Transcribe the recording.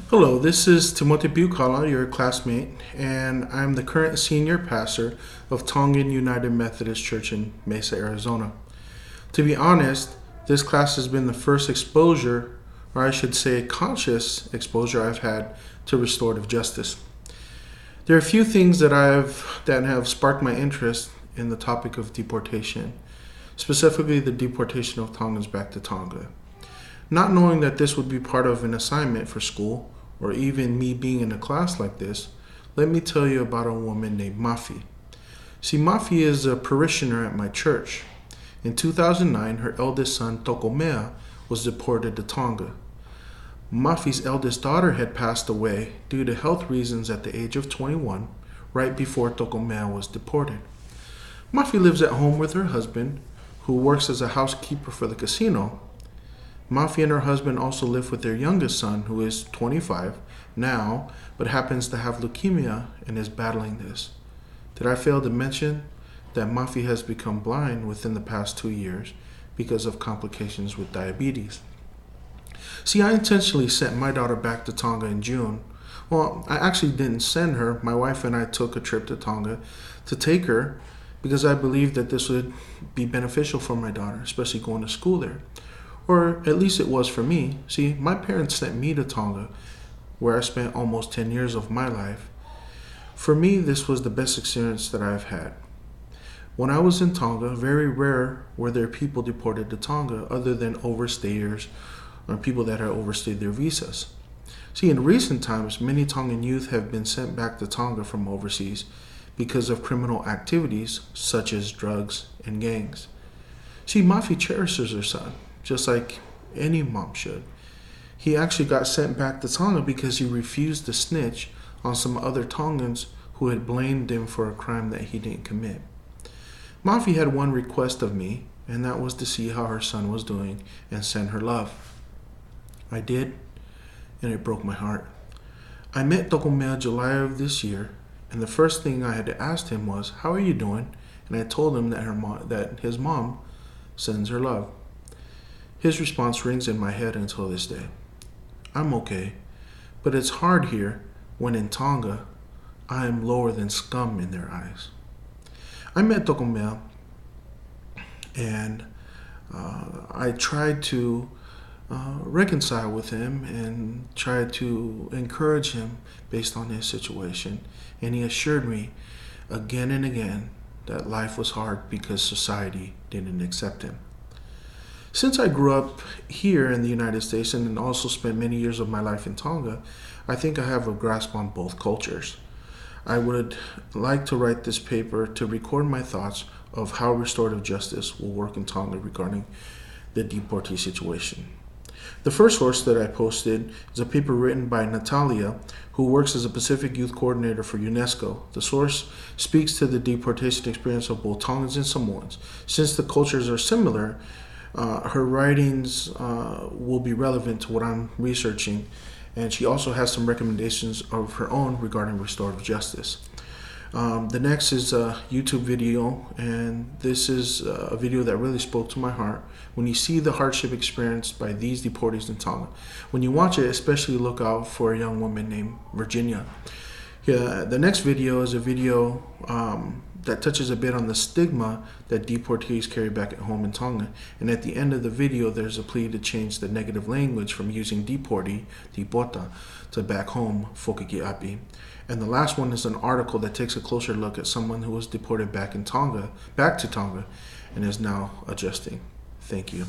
Hello, this is Timote Piukala, your classmate, and I'm the current senior pastor of Tongan United Methodist Church in Mesa, Arizona. To be honest, this class has been the first exposure, or I should say conscious exposure I've had to restorative justice. There are a few things that have sparked my interest in the topic of deportation, specifically the deportation of Tongans back to Tonga. Not knowing that this would be part of an assignment for school, or even me being in a class like this, let me tell you about a woman named Mafi. See, Mafi is a parishioner at my church. In 2009, her eldest son, Tokomea, was deported to Tonga. Mafi's eldest daughter had passed away due to health reasons at the age of 21, right before Tokomea was deported. Mafi lives at home with her husband, who works as a housekeeper for the casino. Mafi and her husband also live with their youngest son, who is 25 now, but happens to have leukemia and is battling this. Did I fail to mention that Mafi has become blind within the past 2 years because of complications with diabetes? See, I intentionally sent my daughter back to Tonga in June. Well, I actually didn't send her. My wife and I took a trip to Tonga to take her because I believed that this would be beneficial for my daughter, especially going to school there. Or at least it was for me. See, my parents sent me to Tonga, where I spent almost 10 years of my life. For me, this was the best experience that I've had. When I was in Tonga, very rare were there people deported to Tonga other than overstayers or people that had overstayed their visas. See, in recent times, many Tongan youth have been sent back to Tonga from overseas because of criminal activities such as drugs and gangs. See, Mafi cherishes her son, just like any mom should. He actually got sent back to Tonga because he refused to snitch on some other Tongans who had blamed him for a crime that he didn't commit. Mafi had one request of me, and that was to see how her son was doing and send her love. I did, and it broke my heart. I met Tokomea July of this year, and the first thing I had asked him was, "How are you doing?" And I told him that his mom sends her love. His response rings in my head until this day. "I'm okay, but it's hard here when in Tonga I am lower than scum in their eyes." I met Tokomea and I tried to reconcile with him and tried to encourage him based on his situation. And he assured me again and again that life was hard because society didn't accept him. Since I grew up here in the United States and also spent many years of my life in Tonga, I think I have a grasp on both cultures. I would like to write this paper to record my thoughts of how restorative justice will work in Tonga regarding the deportee situation. The first source that I posted is a paper written by Natalia, who works as a Pacific Youth Coordinator for UNESCO. The source speaks to the deportation experience of both Tongans and Samoans. Since the cultures are similar, her writings will be relevant to what I'm researching, and she also has some recommendations of her own regarding restorative justice. The next is a YouTube video, and this is a video that really spoke to my heart. When you see the hardship experienced by these deportees in Tonga, when you watch it, especially look out for a young woman named Virginia. The next video is a video that touches a bit on the stigma that deportees carry back at home in Tonga. And at the end of the video, there's a plea to change the negative language from using deportee, dipota, to back home, fokikiapi. And the last one is an article that takes a closer look at someone who was deported back to Tonga, and is now adjusting. Thank you.